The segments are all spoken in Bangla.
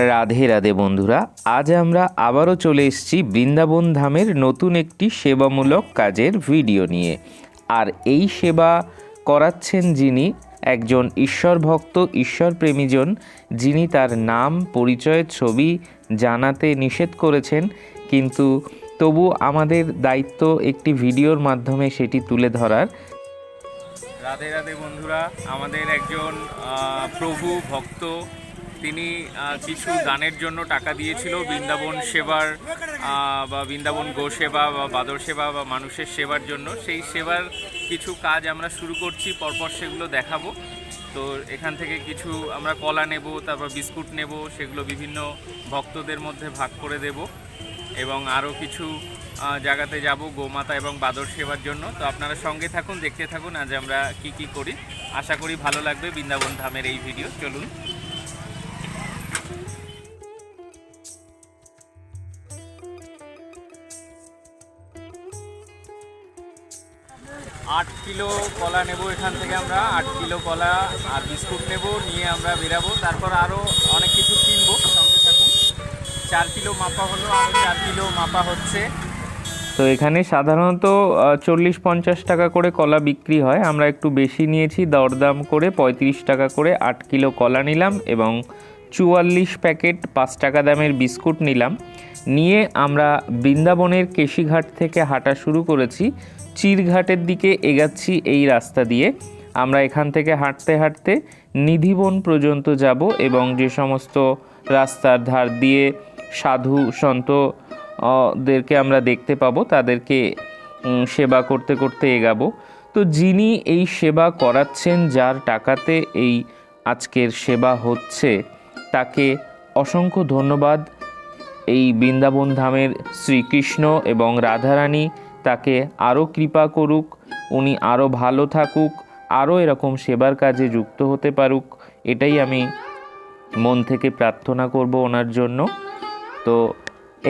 রাধে রাধে বন্ধুরা, আজ আমরা আবারও চলে এসেছি বৃন্দাবন ধামের নতুন একটি সেবামূলক কাজের ভিডিও নিয়ে। আর এই সেবা করাচ্ছেন যিনি একজন ঈশ্বর ভক্ত, ঈশ্বর প্রেমীজন, যিনি তার নাম পরিচয় ছবি জানাতে নিষেধ করেছেন, কিন্তু তবু আমাদের দায়িত্ব একটি ভিডিওর মাধ্যমে সেটি তুলে ধরার। রাধে রাধে বন্ধুরা, আমাদের একজন প্রভু ভক্ত, তিনি কিছু দানের জন্য টাকা দিয়েছিল বৃন্দাবন সেবার বা বৃন্দাবন গো সেবা বা বাদর সেবা বা মানুষের সেবার জন্য। সেই সেবার কিছু কাজ আমরা শুরু করছি, পরপর সেগুলো দেখাবো। তো এখান থেকে কিছু আমরা কলা নেব, তারপর বিস্কুট নেব, সেগুলো বিভিন্ন ভক্তদের মধ্যে ভাগ করে দেব এবং আরও কিছু জায়গাতে যাব গোমাতা এবং বাদর সেবার জন্য। তো আপনারা সঙ্গে থাকুন, দেখতে থাকুন আজ আমরা কি করি। আশা করি ভালো লাগবে বৃন্দাবন ধামের এই ভিডিও। চলুন। আট কিলো কলা নেব এখান থেকে, আমরা 8 কিলো কলা আর বিস্কুট নেব, নিয়ে আমরা বেরাবো। তারপর আরও অনেক কিছু কিনবো, সঙ্গে থাকুন। 4 কিলো মাপা হলো, আরও 4 কিলো মাপা হচ্ছে। তো এখানে সাধারণত 40-50 টাকা করে কলা বিক্রি হয়, আমরা একটু বেশি নিয়েছি, দরদাম করে 35 টাকা করে 8 কিলো কলা নিলাম এবং 44 প্যাকেট 5 টাকা দামের বিস্কুট নিলাম। নিয়ে আমরা বৃন্দাবনের কেশিঘাট থেকে হাঁটা শুরু করেছি, চিরঘাটের দিকে এগাচ্ছি এই রাস্তা দিয়ে। আমরা এখান থেকে হাঁটতে হাঁটতে নিধিবন পর্যন্ত যাব এবং যে সমস্ত রাস্তার ধার দিয়ে সাধু সন্ত দেরকে আমরা দেখতে পাবো, তাদেরকে সেবা করতে করতে এগাবো। তো যিনি এই সেবা করাচ্ছেন, যার টাকাতে এই আজকের সেবা হচ্ছে, তাকে অসংখ্য ধন্যবাদ। এই বৃন্দাবন ধামের শ্রীকৃষ্ণ এবং রাধারানী তাকে আরও কৃপা করুক, উনি আরও ভালো থাকুক, আরও এরকম সেবার কাজে যুক্ত হতে পারুক, এটাই আমি মন থেকে প্রার্থনা করব ওনার জন্য। তো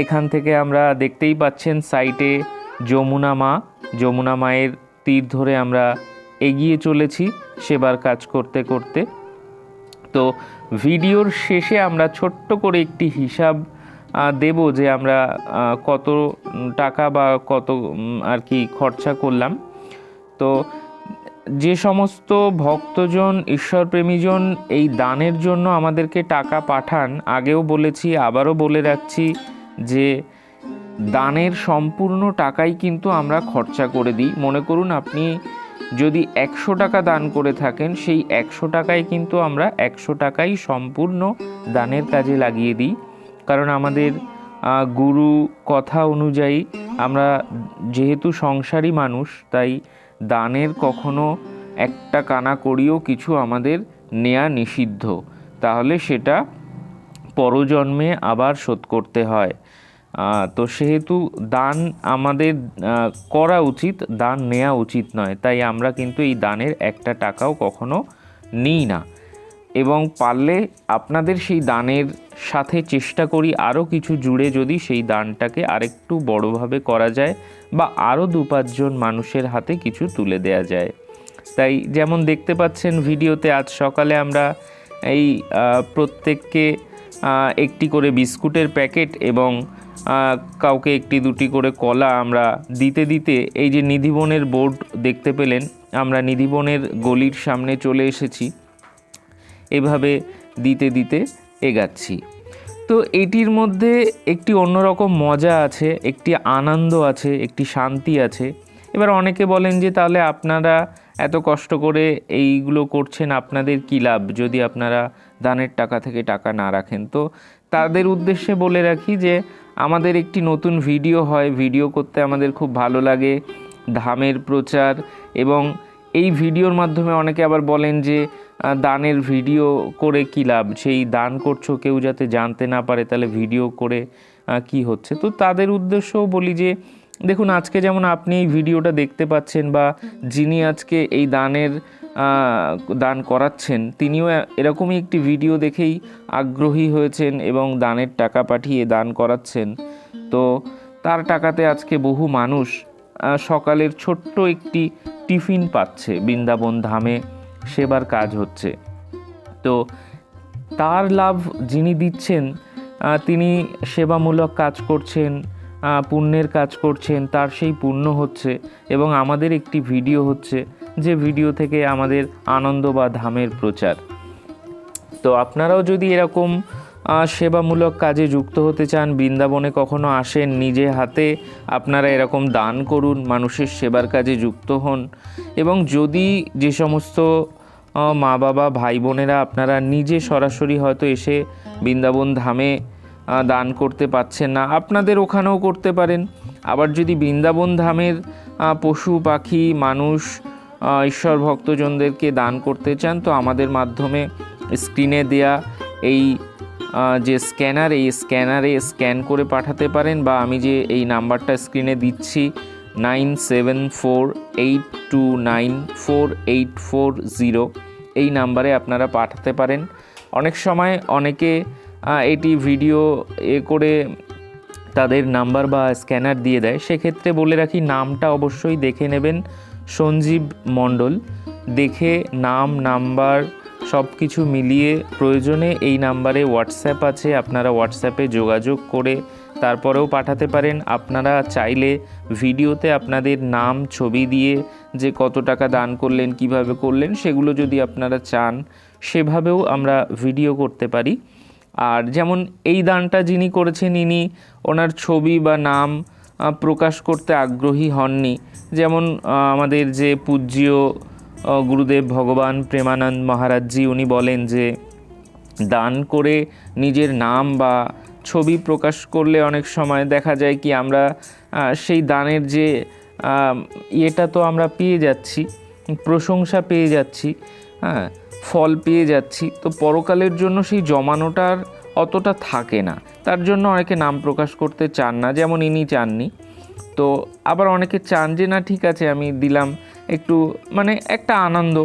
এখান থেকে আমরা দেখতেই পাচ্ছেন সাইটে যমুনা মায়ের তীর ধরে আমরা এগিয়ে চলেছি সেবার কাজ করতে করতে। তো ভিডিওর শেষে আমরা ছোট্ট করে একটি হিসাব দেব যে আমরা কত টাকা বা কত আর কি খরচা করলাম। তো যে সমস্ত ভক্তজন, ঈশ্বরপ্রেমীজন এই দানের জন্য আমাদেরকে টাকা পাঠান, আগেও বলেছি আবারও বলে রাখছি যে দানের সম্পূর্ণ টাকাই কিন্তু আমরা খরচা করে দিই। মনে করুন আপনি যদি 100 টাকা দান করে থাকেন, সেই 100 টাকাই কিন্তু আমরা 100 টাকাই সম্পূর্ণ দানের কাজে লাগিয়ে দিই। কারণ আমাদের গুরু কথা অনুযায়ী আমরা যেহেতু সংসারী মানুষ, তাই দানের কখনো একটা কানা করিও কিছু আমাদের নেয়া নিষিদ্ধ, তাহলে সেটা পরজন্মে আবার শোধ করতে হয়। তো সেহেতু দান আমাদের করা উচিত, দান নেওয়া উচিত নয়, তাই আমরা কিন্তু এই দানের একটা টাকাও কখনো নিই না। এবং পারলে আপনাদের সেই দানের সাথে চেষ্টা করি আরও কিছু জুড়ে যদি সেই দানটাকে আরেকটু বড়োভাবে করা যায় বা আরও 2-5 জন মানুষের হাতে কিছু তুলে দেয়া যায়। তাই যেমন দেখতে পাচ্ছেন ভিডিওতে, আজ সকালে আমরা এই প্রত্যেককে একটি করে বিস্কুটের প্যাকেট এবং কাউকে 1-2টি করে কলা আমরা দিতে দিতে এই যে নিধিবনের বোর্ড দেখতে পেলেন, আমরা নিধিবনের গলির সামনে চলে এসেছি, এভাবে দিতে দিতে এগাচ্ছি। তো এটির মধ্যে একটি অন্যরকম মজা আছে, একটি আনন্দ আছে, একটি শান্তি আছে। এবার অনেকে বলেন যে তাহলে আপনারা এত কষ্ট করে এইগুলো করছেন, আপনাদের কী লাভ যদি আপনারা দানের টাকা থেকে টাকা না রাখেন। তো তাদের উদ্দেশ্যে বলে রাখি যে আমাদের একটি নতুন ভিডিও হয়, ভিডিও করতে আমাদের খুব ভালো লাগে, ধামের প্রচার, এবং এই ভিডিওর মাধ্যমে অনেকে আবার বলেন যে দানের ভিডিও করে কী লাভ, সেই দান করছো কেউ যাতে জানতে না পারে, তাহলে ভিডিও করে কি হচ্ছে। তো তাদের উদ্দেশ্যও বলি যে দেখুন, আজকে যেমন আপনি এই ভিডিওটা দেখতে পাচ্ছেন বা যিনি আজকে এই দান করাচ্ছেন, তিনিও এরকমই একটি ভিডিও দেখেই আগ্রহী হয়েছেন এবং দানের টাকা পাঠিয়ে দান করাচ্ছেন। তো তার টাকাতে আজকে বহু মানুষ সকালের ছোট্ট একটি টিফিন পাচ্ছে, বৃন্দাবন ধামে সেবার কাজ হচ্ছে। তো তার লাভ যিনি দিচ্ছেন তিনি সেবামূলক কাজ করছেন, পুণ্যের কাজ করছেন, তার সেই পুণ্য হচ্ছে এবং আমাদের একটি ভিডিও হচ্ছে, যে ভিডিও থেকে আমাদের আনন্দ বা ধামের প্রচার। তো আপনারাও যদি এরকম সেবামূলক কাজে যুক্ত হতে চান, বৃন্দাবনে কখনো আসেন, নিজে হাতে আপনারা এরকম দান করুন, মানুষের সেবার কাজে যুক্ত হন। এবং যদি যে সমস্ত মা বাবা ভাই বোনেরা আপনারা নিজে সরাসরি হয়তো এসে বৃন্দাবন ধামে দান করতে পারছেন না, আপনাদের ওখানেও করতে পারেন। আবার যদি বৃন্দাবন ধামের পশু পাখি মানুষ ঈশ্বর ভক্তজনদেরকে দান করতে চান, তো আমাদের মাধ্যমে স্ক্রিনে দেয়া এই যে স্ক্যানার, এই স্ক্যানারে স্ক্যান করে পাঠাতে পারেন, বা আমি যে এই নাম্বারটা স্ক্রিনে দিচ্ছি 9748294840, এই নাম্বারে আপনারা পাঠাতে পারেন। অনেক সময় অনেকে এটি ভিডিও করে তাদের নাম্বার বা স্ক্যানার দিয়ে দেয়, সেক্ষেত্রে বলে রাখি নামটা অবশ্যই দেখে নেবেন, সঞ্জীব মণ্ডল। দেখে নাম নাম্বার সব কিছু মিলিয়ে প্রয়োজনে এই নাম্বারে হোয়াটসঅ্যাপ আছে, আপনারা হোয়াটসঅ্যাপে যোগাযোগ করে তারপরেও পাঠাতে পারেন। আপনারা চাইলে ভিডিওতে আপনাদের নাম ছবি দিয়ে যে কত টাকা দান করলেন, কিভাবে করলেন, সেগুলো যদি আপনারা চান সেভাবেও আমরা ভিডিও করতে পারি। আর যেমন এই দানটা যিনি করেছেন, ইনি ওনার ছবি বা নাম প্রকাশ করতে আগ্রহী হননি। যেমন আমাদের যে পূজ্য গুরুদেব ভগবান প্রেমানন্দ মহারাজজি, উনি বলেন যে দান করে নিজের নাম বা ছবি প্রকাশ করলে অনেক সময় দেখা যায় কি আমরা সেই দানের যে ইয়েটা তো আমরা পেয়ে যাচ্ছি, প্রশংসা পেয়ে যাচ্ছি, হ্যাঁ, ফল পেয়ে যাচ্ছি, তো পরকালের জন্য সেই জমানোটার অতটা থাকে না, তার জন্য অনেকে নাম প্রকাশ করতে চান না, যেমন ইনি চাননি। তো আবার অনেকে চান যে না ঠিক আছে আমি দিলাম, একটু মানে একটা আনন্দ,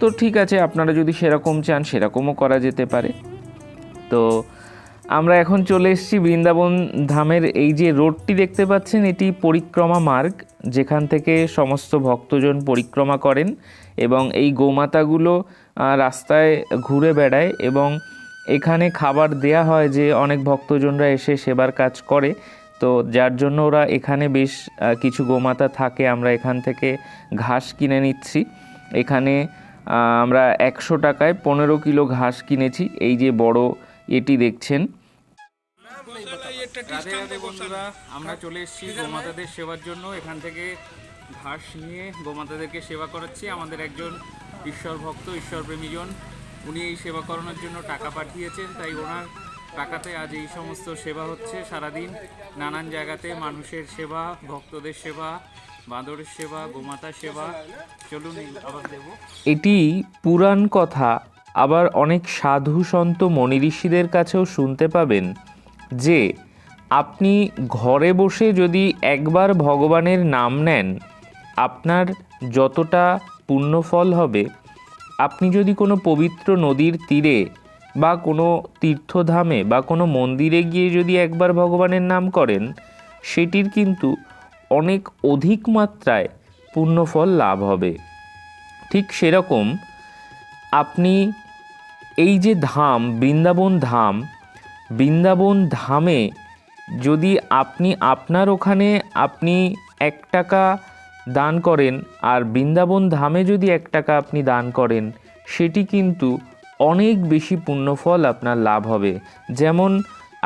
তো ঠিক আছে আপনারা যদি সেরকম চান সেরকমও করা যেতে পারে। তো আমরা এখন চলে এসেছি বৃন্দাবন ধামের এই যে রোডটি দেখতে পাচ্ছেন, এটি পরিক্রমা মার্গ, যেখান থেকে সমস্ত ভক্তজন পরিক্রমা করেন এবং এই গোমাতাগুলো রাস্তায় ঘুরে বেড়ায় এবং এখানে খাবার দেয়া হয়, যে অনেক ভক্তজনরা এসে সেবার কাজ করে, তো যার জন্য ওরা এখানে বেশ কিছু গোমাতা থাকে। আমরা এখান থেকে ঘাস কিনে নিচ্ছি। এখানে আমরা 100 টাকায় 15 কিলো ঘাস কিনেছি। এই যে বড় এটি দেখছেন। রাধে রাধে বন্ধুরা, আমরা চলে এসেছি গোমাতাদের সেবার জন্য। এখান থেকে ঘাস নিয়ে গোমাতাদেরকে সেবা করাচ্ছি। আমাদের একজন ঈশ্বর ভক্ত, ঈশ্বর প্রেমীজন, উনি এই সেবা করানোর জন্য টাকা পাঠিয়েছেন, তাই ওনার টাকাতে আজ এই সমস্ত সেবা হচ্ছে। সারাদিন নানান জায়গাতে মানুষের সেবা, ভক্তদের সেবা, বাঁদরের সেবা, গোমাতার সেবা। চলুন আবার দেব। এটি পুরাণ কথা, আবার অনেক সাধু সন্ত মনি ঋষিদের কাছেও শুনতে পাবেন যে আপনি ঘরে বসে যদি একবার ভগবানের নাম নেন, আপনার যতটা পুণ্যফল হবে, আপনি যদি কোনো পবিত্র নদীর তীরে বা কোনো তীর্থধামে বা কোনো মন্দিরে গিয়ে যদি একবার ভগবানের নাম করেন, সেটির কিন্তু অনেক অধিক মাত্রায় পুণ্যফল লাভ হবে। ঠিক সেরকম আপনি এই যে ধাম বৃন্দাবন ধামে যদি আপনি আপনার ওখানে আপনি 1 টাকা দান করেন, আর বৃন্দাবন ধামে যদি 1 টাকা আপনি দান করেন, সেটি কিন্তু অনেক বেশি পুণ্যফল আপনার লাভ হবে। যেমন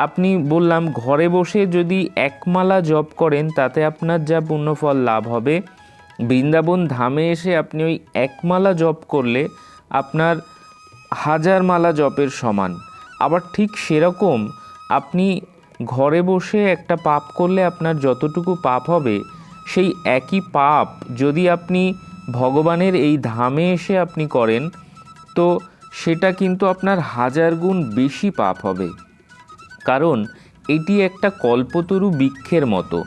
আপনি বললাম ঘরে বসে যদি 1 মালা জপ করেন, তাতে আপনার যা পুণ্যফল লাভ হবে, বৃন্দাবন ধামে এসে আপনি ওই 1 মালা জপ করলে আপনার 1000 মালা জপের সমান। আবার ঠিক সেরকম আপনি ঘরে বসে একটা পাপ করলে আপনার যতটুকু পাপ হবে, সেই একই পাপ যদি আপনি ভগবানের এই ধামে এসে আপনি করেন, তো সেটা কিন্তু আপনার 1000 গুণ বেশি পাপ হবে। কারণ এটি একটা কল্পতরু বৃক্ষের মতো,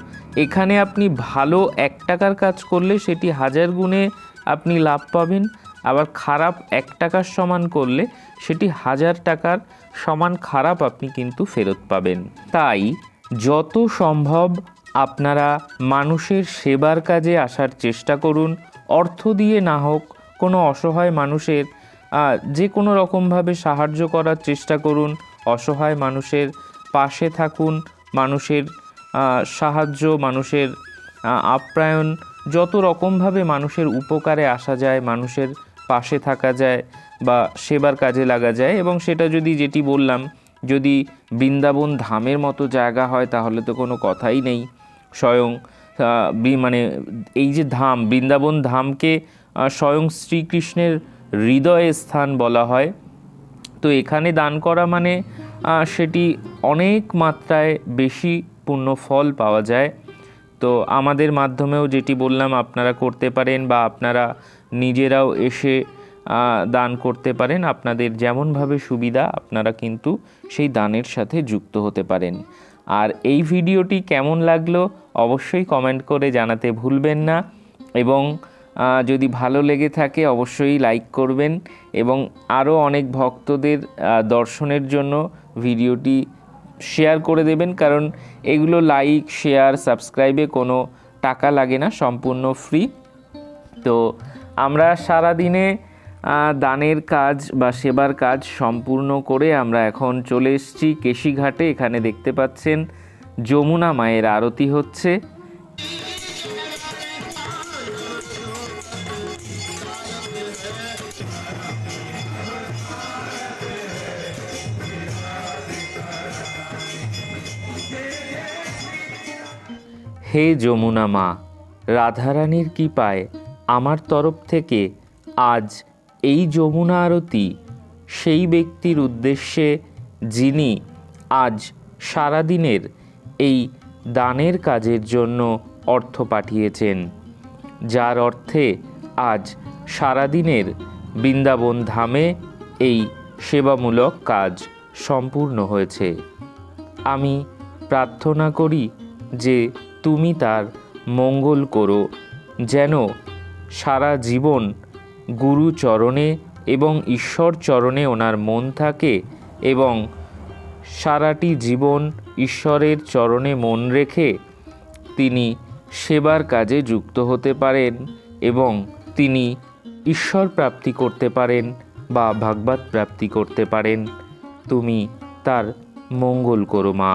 এখানে আপনি ভালো 1 টাকার কাজ করলে সেটি 1000 গুণে আপনি লাভ পাবেন, আবার খারাপ 1 টাকার সমান করলে সেটি 1000 টাকার সমান খারাপ আপনি কিন্তু ফেরত পাবেন। তাই যত সম্ভব আপনারা মানুষের সেবার কাজে আসার চেষ্টা করুন। অর্থ দিয়ে না হোক, কোনো অসহায় মানুষের যে কোনো রকমভাবে সাহায্য করার চেষ্টা করুন, অসহায় মানুষের পাশে থাকুন, মানুষের সাহায্য, মানুষের আপ্যায়ন, যত রকমভাবে মানুষের উপকারে আসা যায়, মানুষের পাশে থাকা যায় বা সেবার কাজে লাগা যায়। এবং সেটা যদি, যেটি বললাম, যদি বৃন্দাবন ধামের মতো জায়গা হয় তাহলে তো কোনো কথাই নেই। স্বয়ং মানে এই যে ধাম, বৃন্দাবন ধামকে স্বয়ং শ্রীকৃষ্ণের হৃদয়ে স্থান বলা হয়। তো এখানে দান করা মানে সেটি অনেক মাত্রায় বেশি পুণ্য ফল পাওয়া যায়। তো আমাদের মাধ্যমেও যেটি বললাম আপনারা করতে পারেন, বা আপনারা নিজেরাও এসে দান করতে পারেন। আপনাদের যেমনভাবে সুবিধা আপনারা কিন্তু সেই দানের সাথে যুক্ত হতে পারেন। আর এই ভিডিওটি কেমন লাগলো অবশ্যই কমেন্ট করে জানাতে ভুলবেন না, এবং যদি ভালো লেগে থাকে অবশ্যই লাইক করবেন, এবং আরও অনেক ভক্তদের দর্শনের জন্য ভিডিওটি শেয়ার করে দেবেন, কারণ এগুলো লাইক, শেয়ার, সাবস্ক্রাইবে কোনো টাকা লাগে না, সম্পূর্ণ ফ্রি। তো আমরা সারাদিনে দানের কাজ বা সেবার কাজ সম্পূর্ণ করে আমরা এখন চলে এসেছি কেশিঘাটে। এখানে দেখতে পাচ্ছেন যমুনা মায়ের আরতি হচ্ছে। হে যমুনা মা, রাধারানীর কৃপায় আমার তরফ থেকে আজ এই যমুনা আরতি সেই ব্যক্তির উদ্দেশ্যে যিনি আজ সারাদিনের এই দানের কাজের জন্য অর্থ পাঠিয়েছেন, যার অর্থে আজ সারাদিনের বৃন্দাবন ধামে এই সেবামূলক কাজ সম্পূর্ণ হয়েছে। আমি প্রার্থনা করি যে তুমি তার মঙ্গল করো, যেন সারা জীবন গুরু চরণে এবং ঈশ্বর চরণে ওনার মন থাকে, এবং সারাটি জীবন ঈশ্বরের চরণে মন রেখে তিনি সেবার কাজে যুক্ত হতে পারেন, এবং তিনি ঈশ্বর প্রাপ্তি করতে পারেন বা ভাগবত প্রাপ্তি করতে পারেন। তুমি তার মঙ্গল করো মা।